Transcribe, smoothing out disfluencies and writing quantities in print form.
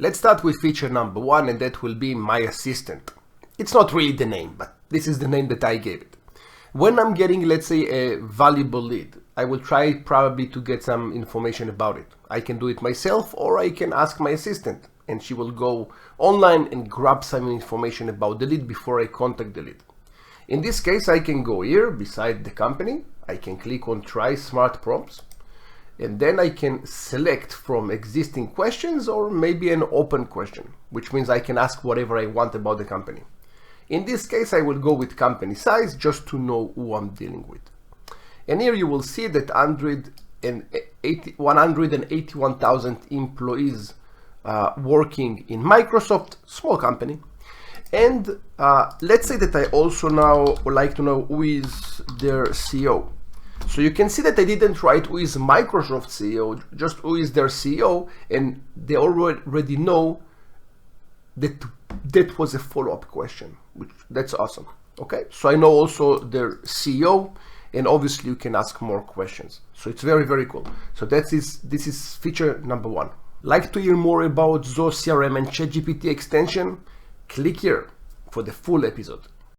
Let's start with feature number 1, and that will be My Assistant. It's not really the name, but this is the name that I gave it. When I'm getting, let's say, a valuable lead, I will try probably to get some information about it. I can do it myself, or I can ask my assistant, and she will go online and grab some information about the lead before I contact the lead. In this case, I can go here beside the company. I can click on Try Smart Prompts, and then I can select from existing questions or maybe an open question, which means I can ask whatever I want about the company. In this case, I will go with company size just to know who I'm dealing with. And here you will see that 181,000 employees working in Microsoft, small company. And let's say that I also now would like to know who is their CEO. So you can see that I didn't write who is Microsoft CEO, just who is their CEO, and they already know that that was a follow-up question, which that's awesome. Okay, so I know also their CEO, and obviously you can ask more questions. So it's very, very cool. So this is feature number 1. Like to hear more about Zoho CRM and ChatGPT extension? Click here for the full episode.